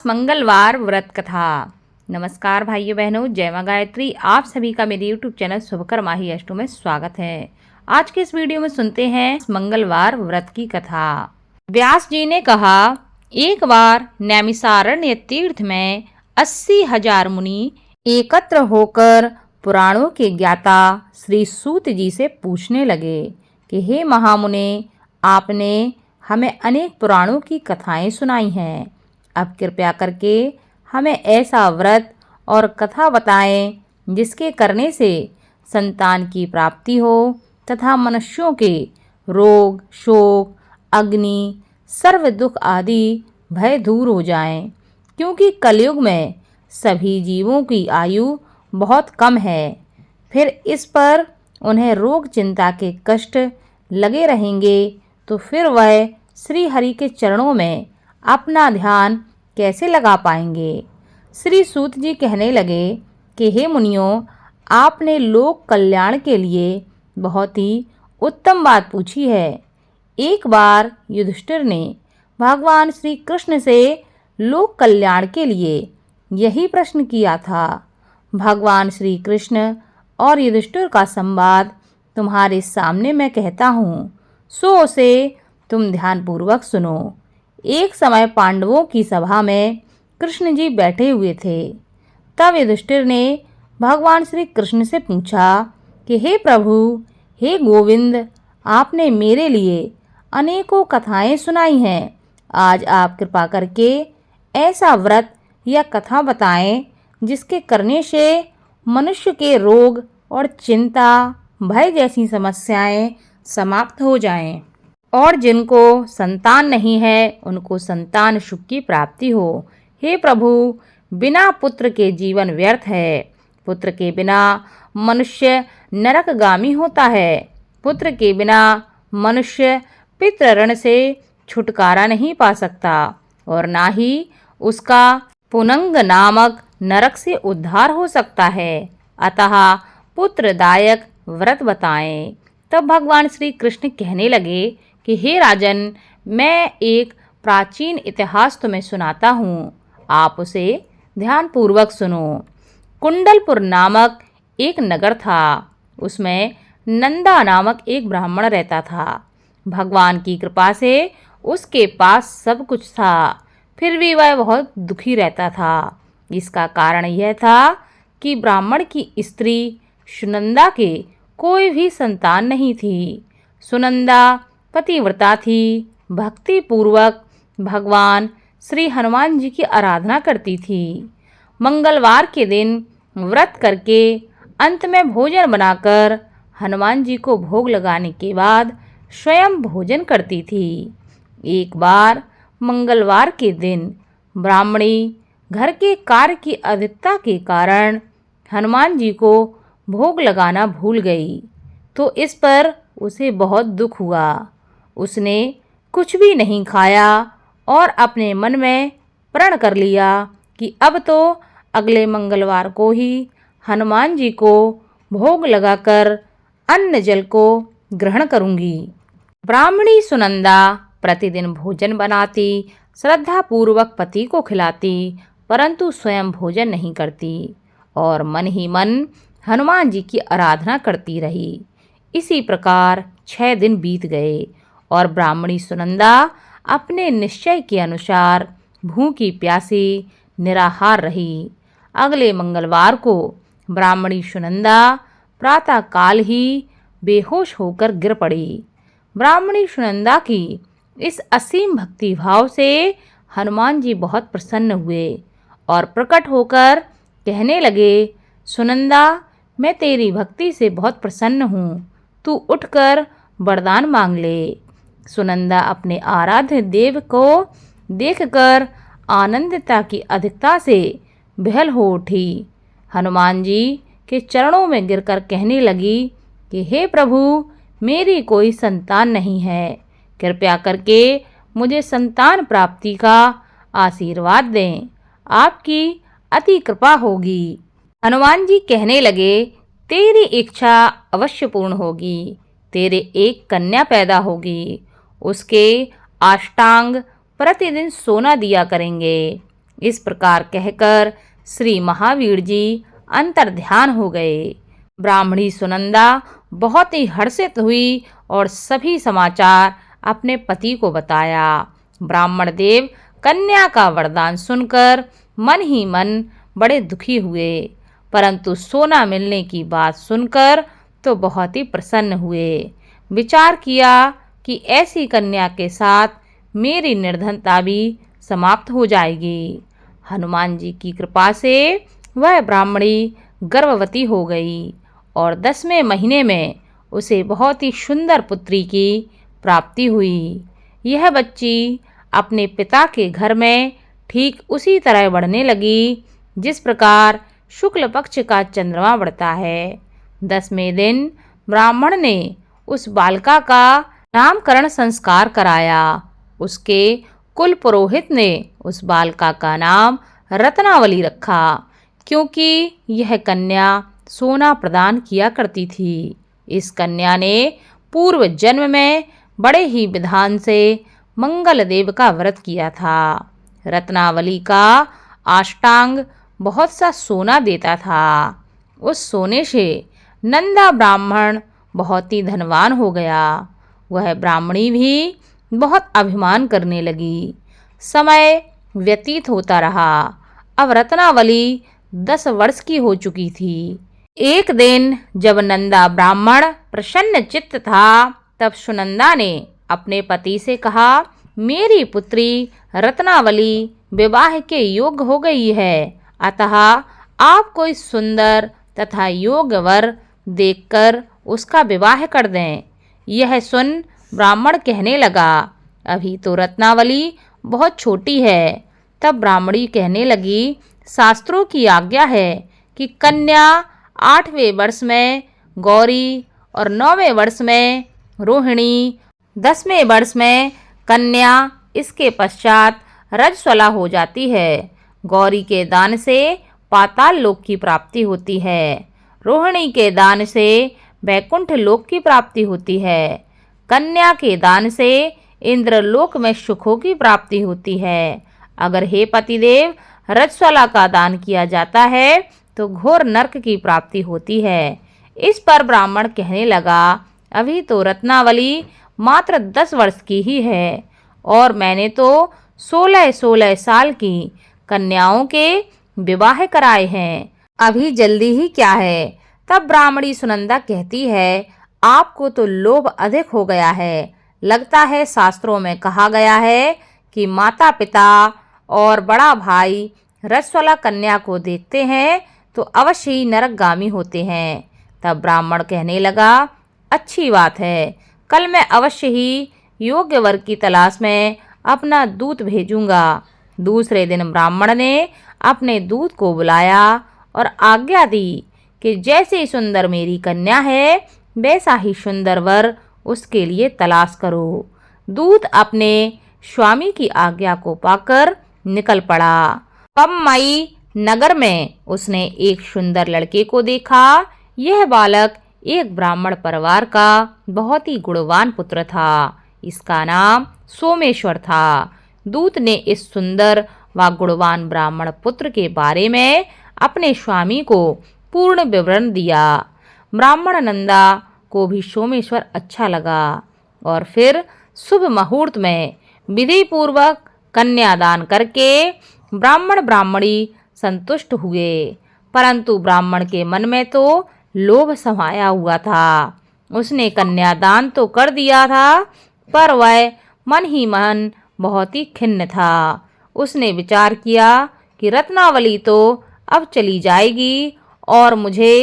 मंगलवार व्रत कथा। नमस्कार भाइयों बहनों, जय मां गायत्री। आप सभी का मेरे YouTube चैनल शुभकर्मा ही अष्टों में स्वागत है। आज के इस वीडियो में सुनते हैं मंगलवार व्रत की कथा। व्यास जी ने कहा, एक बार नैमिषारण्य तीर्थ में 80,000 मुनि एकत्र होकर पुराणों के ज्ञाता श्री सूत जी से पूछने लगे कि हे महामुने, आपने हमें अनेक पुराणों की कथाएं सुनाई हैं। अब कृपया करके हमें ऐसा व्रत और कथा बताएं जिसके करने से संतान की प्राप्ति हो तथा मनुष्यों के रोग, शोक, अग्नि, सर्व दुख आदि भय दूर हो जाएं, क्योंकि कलयुग में सभी जीवों की आयु बहुत कम है। फिर इस पर उन्हें रोग चिंता के कष्ट लगे रहेंगे तो फिर वह श्री हरि के चरणों में अपना ध्यान कैसे लगा पाएंगे। श्री सूत जी कहने लगे कि हे मुनियों, आपने लोक कल्याण के लिए बहुत ही उत्तम बात पूछी है। एक बार युधिष्ठिर ने भगवान श्री कृष्ण से लोक कल्याण के लिए यही प्रश्न किया था। भगवान श्री कृष्ण और युधिष्ठिर का संवाद तुम्हारे सामने मैं कहता हूँ, सो उसे तुम ध्यानपूर्वक सुनो। एक समय पांडवों की सभा में कृष्ण जी बैठे हुए थे। तब युधिष्ठिर ने भगवान श्री कृष्ण से पूछा कि हे प्रभु, हे गोविंद, आपने मेरे लिए अनेकों कथाएं सुनाई हैं। आज आप कृपा करके ऐसा व्रत या कथा बताएं जिसके करने से मनुष्य के रोग और चिंता, भय जैसी समस्याएं समाप्त हो जाएं और जिनको संतान नहीं है उनको संतान सुख की प्राप्ति हो। हे प्रभु, बिना पुत्र के जीवन व्यर्थ है। पुत्र के बिना मनुष्य नरकगामी होता है। पुत्र के बिना मनुष्य पितृ से छुटकारा नहीं पा सकता और ना ही उसका पुनंग नामक नरक से उद्धार हो सकता है। अतः पुत्रदायक व्रत बताएं। तब भगवान श्री कृष्ण कहने लगे कि हे राजन, मैं एक प्राचीन इतिहास तुम्हें सुनाता हूँ, आप उसे ध्यानपूर्वक सुनो। कुंडलपुर नामक एक नगर था। उसमें नंदा नामक एक ब्राह्मण रहता था। भगवान की कृपा से उसके पास सब कुछ था, फिर भी वह बहुत दुखी रहता था। इसका कारण यह था कि ब्राह्मण की स्त्री सुनंदा के कोई भी संतान नहीं थी। सुनंदा पतिव्रता थी, भक्ति पूर्वक भगवान श्री हनुमान जी की आराधना करती थी। मंगलवार के दिन व्रत करके अंत में भोजन बनाकर हनुमान जी को भोग लगाने के बाद स्वयं भोजन करती थी। एक बार मंगलवार के दिन ब्राह्मणी घर के कार्य की अधिकता के कारण हनुमान जी को भोग लगाना भूल गई, तो इस पर उसे बहुत दुख हुआ। उसने कुछ भी नहीं खाया और अपने मन में प्रण कर लिया कि अब तो अगले मंगलवार को ही हनुमान जी को भोग लगाकर अन्न जल को ग्रहण करूंगी। ब्राह्मणी सुनंदा प्रतिदिन भोजन बनाती, श्रद्धा पूर्वक पति को खिलाती, परंतु स्वयं भोजन नहीं करती और मन ही मन हनुमान जी की आराधना करती रही। इसी प्रकार 6 दिन बीत गए और ब्राह्मणी सुनंदा अपने निश्चय के अनुसार भूखी प्यासी निराहार रही। अगले मंगलवार को ब्राह्मणी सुनंदा प्रातः काल ही बेहोश होकर गिर पड़ी। ब्राह्मणी सुनंदा की इस असीम भक्ति भाव से हनुमान जी बहुत प्रसन्न हुए और प्रकट होकर कहने लगे, सुनंदा, मैं तेरी भक्ति से बहुत प्रसन्न हूँ, तू उठकर वरदान मांग ले। सुनंदा अपने आराध्य देव को देखकर आनंदता की अधिकता से बेहल हो उठी। हनुमान जी के चरणों में गिरकर कहने लगी कि हे प्रभु, मेरी कोई संतान नहीं है, कृपया करके मुझे संतान प्राप्ति का आशीर्वाद दें, आपकी अति कृपा होगी। हनुमान जी कहने लगे, तेरी इच्छा अवश्य पूर्ण होगी। तेरे एक कन्या पैदा होगी, उसके अष्टांग प्रतिदिन सोना दिया करेंगे। इस प्रकार कहकर श्री महावीर जी अंतर्ध्यान हो गए। ब्राह्मणी सुनंदा बहुत ही हर्षित हुई और सभी समाचार अपने पति को बताया। ब्राह्मण देव कन्या का वरदान सुनकर मन ही मन बड़े दुखी हुए, परंतु सोना मिलने की बात सुनकर तो बहुत ही प्रसन्न हुए। विचार किया कि ऐसी कन्या के साथ मेरी निर्धनता भी समाप्त हो जाएगी। हनुमान जी की कृपा से वह ब्राह्मणी गर्भवती हो गई और 10वें महीने में उसे बहुत ही सुंदर पुत्री की प्राप्ति हुई। यह बच्ची अपने पिता के घर में ठीक उसी तरह बढ़ने लगी जिस प्रकार शुक्ल पक्ष का चंद्रमा बढ़ता है। 10वें दिन ब्राह्मण ने उस बालिका का नामकरण संस्कार कराया। उसके कुल पुरोहित ने उस बालिका का नाम रत्नावली रखा, क्योंकि यह कन्या सोना प्रदान किया करती थी। इस कन्या ने पूर्व जन्म में बड़े ही विधान से मंगल देव का व्रत किया था। रत्नावली का अष्टांग बहुत सा सोना देता था। उस सोने से नंदा ब्राह्मण बहुत ही धनवान हो गया। वह ब्राह्मणी भी बहुत अभिमान करने लगी। समय व्यतीत होता रहा। अब रत्नावली 10 वर्ष की हो चुकी थी। एक दिन जब नंदा ब्राह्मण प्रसन्न चित्त था, तब सुनंदा ने अपने पति से कहा, मेरी पुत्री रत्नावली विवाह के योग्य हो गई है, अतः आप कोई सुंदर तथा योग्य वर देखकर उसका विवाह कर दें। यह सुन ब्राह्मण कहने लगा, अभी तो रत्नावली बहुत छोटी है। तब ब्राह्मणी कहने लगी, शास्त्रों की आज्ञा है कि कन्या 8वें वर्ष में गौरी और 9वें वर्ष में रोहिणी, 10वें वर्ष में कन्या, इसके पश्चात रजस्वला हो जाती है। गौरी के दान से पाताल लोक की प्राप्ति होती है। रोहिणी के दान से वैकुंठ लोक की प्राप्ति होती है। कन्या के दान से इंद्रलोक में सुखों की प्राप्ति होती है। अगर हे पतिदेव रजस्वला का दान किया जाता है तो घोर नरक की प्राप्ति होती है। इस पर ब्राह्मण कहने लगा, अभी तो रत्नावली मात्र 10 वर्ष की ही है और मैंने तो 16-16 साल की कन्याओं के विवाह कराए हैं, अभी जल्दी ही क्या है। तब ब्राह्मणी सुनंदा कहती है, आपको तो लोभ अधिक हो गया है। लगता है शास्त्रों में कहा गया है कि माता पिता और बड़ा भाई रजस्वला कन्या को देखते हैं तो अवश्य ही नरकगामी होते हैं। तब ब्राह्मण कहने लगा, अच्छी बात है, कल मैं अवश्य ही योग्य वर की तलाश में अपना दूत भेजूंगा। दूसरे दिन ब्राह्मण ने अपने दूत को बुलाया और आज्ञा दी कि जैसे सुंदर मेरी कन्या है वैसा ही सुंदर वर उसके लिए तलाश करो। दूत अपने स्वामी की आज्ञा को पाकर निकल पड़ा। पम्मई नगर में उसने एक सुंदर लड़के को देखा। यह बालक एक ब्राह्मण परिवार का बहुत ही गुणवान पुत्र था। इसका नाम सोमेश्वर था। दूत ने इस सुंदर व गुणवान ब्राह्मण पुत्र के बारे में अपने स्वामी को पूर्ण विवरण दिया। ब्राह्मण नंदा को भी सोमेश्वर अच्छा लगा और फिर शुभ मुहूर्त में विधि पूर्वक कन्यादान करके ब्राह्मण ब्राह्मणी संतुष्ट हुए। परंतु ब्राह्मण के मन में तो लोभ समाया हुआ था। उसने कन्यादान तो कर दिया था, पर वह मन ही मन बहुत ही खिन्न था। उसने विचार किया कि रत्नावली तो अब चली जाएगी और मुझे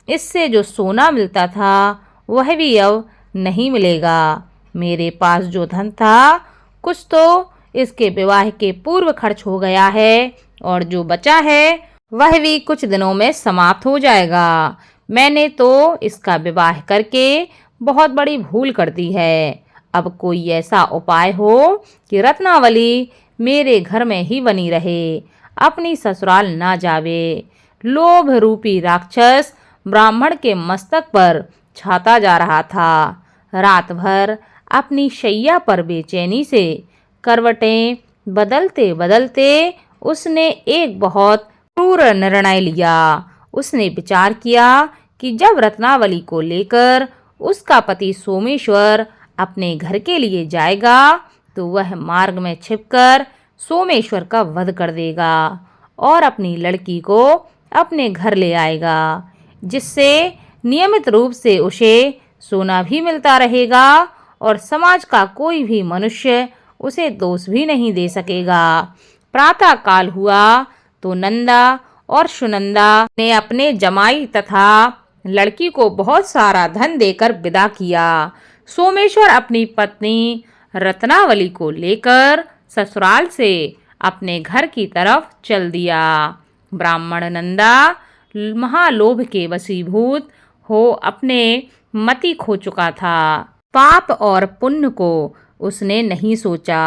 इससे जो सोना मिलता था वह भी अब नहीं मिलेगा। मेरे पास जो धन था कुछ तो इसके विवाह के पूर्व खर्च हो गया है और जो बचा है वह भी कुछ दिनों में समाप्त हो जाएगा। मैंने तो इसका विवाह करके बहुत बड़ी भूल कर दी है। अब कोई ऐसा उपाय हो कि रत्नावली मेरे घर में ही बनी रहे, अपनी ससुराल ना जावे। लोभ रूपी राक्षस ब्राह्मण के मस्तक पर छाता जा रहा था। रात भर अपनी शैया पर बेचैनी से करवटें बदलते बदलते उसने एक बहुत क्रूर निर्णय लिया। उसने विचार किया कि जब रत्नावली को लेकर उसका पति सोमेश्वर अपने घर के लिए जाएगा तो वह मार्ग में छिपकर सोमेश्वर का वध कर देगा और अपनी लड़की को अपने घर ले आएगा, जिससे नियमित रूप से उसे सोना भी मिलता रहेगा और समाज का कोई भी मनुष्य उसे दोष भी नहीं दे सकेगा। प्रातः काल हुआ तो नंदा और सुनंदा ने अपने जमाई तथा लड़की को बहुत सारा धन देकर विदा किया। सोमेश्वर अपनी पत्नी रत्नावली को लेकर ससुराल से अपने घर की तरफ चल दिया। ब्राह्मण नंदा महालोभ के वशीभूत हो अपने मति खो चुका था। पाप और पुण्य को उसने नहीं सोचा।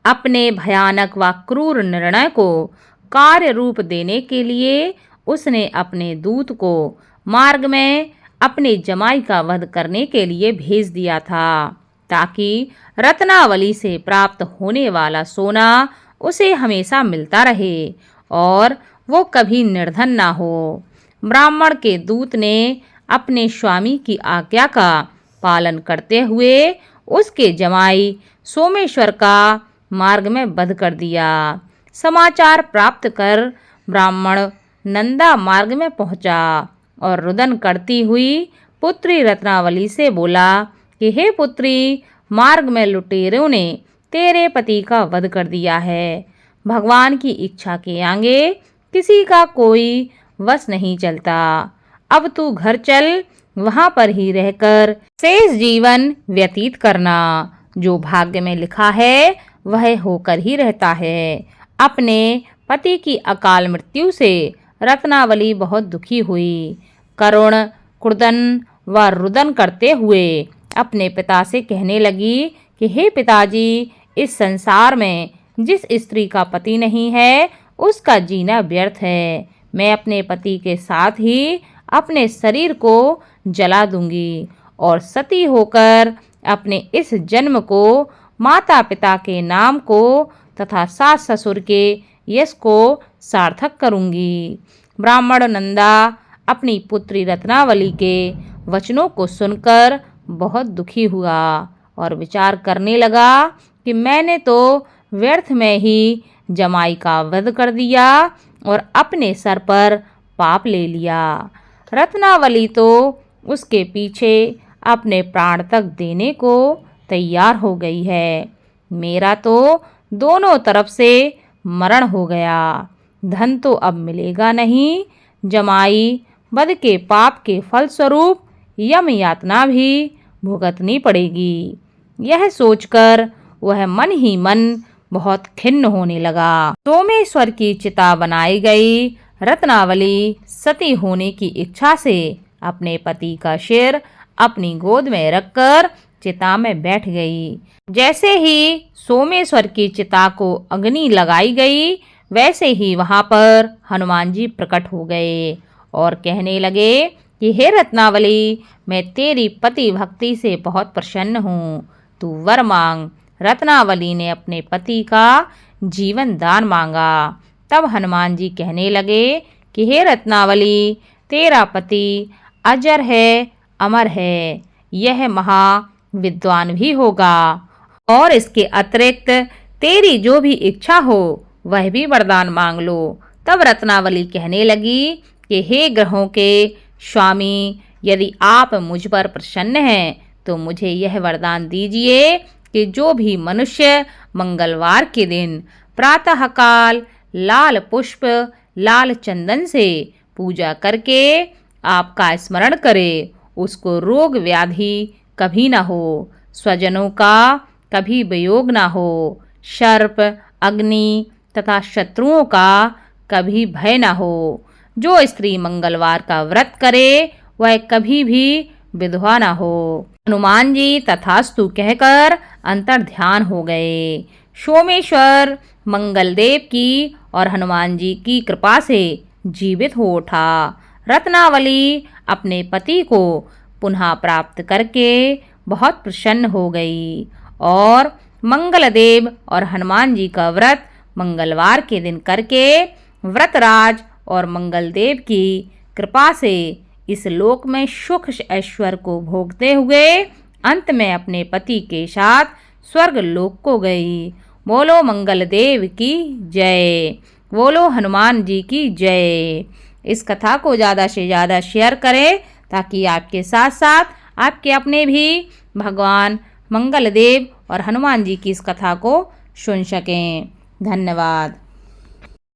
अपने भयानक व क्रूर निर्णय को कार्य रूप देने के लिए उसने अपने दूत को मार्ग में अपने जमाई का वध करने के लिए भेज दिया था, ताकि रत्नावली से प्राप्त होने वाला सोना उसे हमेशा मिलता रहे और वो कभी निर्धन ना हो। ब्राह्मण के दूत ने अपने स्वामी की आज्ञा का पालन करते हुए उसके जमाई सोमेश्वर का मार्ग में वध कर दिया। समाचार प्राप्त कर ब्राह्मण नंदा मार्ग में पहुंचा और रुदन करती हुई पुत्री रत्नावली से बोला कि हे पुत्री, मार्ग में लुटेरों ने तेरे पति का वध कर दिया है। भगवान की इच्छा के आगे किसी का कोई वश नहीं चलता। अब तू घर चल, वहां पर ही रहकर शेष जीवन व्यतीत करना। जो भाग्य में लिखा है वह होकर ही रहता है। अपने पति की अकाल मृत्यु से रत्नावली बहुत दुखी हुई। करुण कुर्दन व रुदन करते हुए अपने पिता से कहने लगी कि हे पिताजी, इस संसार में जिस स्त्री का पति नहीं है उसका जीना व्यर्थ है। मैं अपने पति के साथ ही अपने शरीर को जला दूंगी और सती होकर अपने इस जन्म को, माता पिता के नाम को तथा सास ससुर के यश को सार्थक करूंगी। ब्राह्मण नंदा अपनी पुत्री रत्नावली के वचनों को सुनकर बहुत दुखी हुआ और विचार करने लगा कि मैंने तो व्यर्थ में ही जमाई का वध कर दिया और अपने सर पर पाप ले लिया। रत्नावली तो उसके पीछे अपने प्राण तक देने को तैयार हो गई है। मेरा तो दोनों तरफ से मरण हो गया। धन तो अब मिलेगा नहीं। जमाई वध के पाप के फलस्वरूप यम यातना भी भुगतनी पड़ेगी। यह सोचकर वह मन ही मन बहुत खिन्न होने लगा। सोमेश्वर की चिता बनाई गई। रत्नावली सती होने की इच्छा से अपने पति का सिर अपनी गोद में रखकर चिता में बैठ गई। जैसे ही सोमेश्वर की चिता को अग्नि लगाई गई, वैसे ही वहां पर हनुमान जी प्रकट हो गए और कहने लगे कि हे रत्नावली, मैं तेरी पति भक्ति से बहुत प्रसन्न हूँ, तू वर मांग। रत्नावली ने अपने पति का जीवन दान मांगा। तब हनुमान जी कहने लगे कि हे रत्नावली, तेरा पति अजर है, अमर है, यह महाविद्वान भी होगा और इसके अतिरिक्त तेरी जो भी इच्छा हो वह भी वरदान मांग लो। तब रत्नावली कहने लगी कि हे ग्रहों के स्वामी, यदि आप मुझ पर प्रसन्न हैं तो मुझे यह वरदान दीजिए कि जो भी मनुष्य मंगलवार के दिन प्रातःकाल लाल पुष्प लाल चंदन से पूजा करके आपका स्मरण करे, उसको रोग व्याधि कभी ना हो, स्वजनों का कभी वियोग ना हो, सर्प अग्नि तथा शत्रुओं का कभी भय ना हो। जो स्त्री मंगलवार का व्रत करे वह कभी भी विधवा ना हो। हनुमान जी तथास्तु कहकर अंतर ध्यान हो गए। सोमेश्वर मंगलदेव की और हनुमान जी की कृपा से जीवित हो उठा। रत्नावली अपने पति को पुनः प्राप्त करके बहुत प्रसन्न हो गई और मंगलदेव और हनुमान जी का व्रत मंगलवार के दिन करके व्रतराज और मंगलदेव की कृपा से इस लोक में सुख ऐश्वर्य को भोगते हुए अंत में अपने पति के साथ स्वर्ग लोक को गई। बोलो मंगल देव की जय, बोलो हनुमान जी की जय। इस कथा को ज़्यादा से ज़्यादा शेयर करें ताकि आपके साथ साथ आपके अपने भी भगवान मंगल देव और हनुमान जी की इस कथा को सुन सकें। धन्यवाद।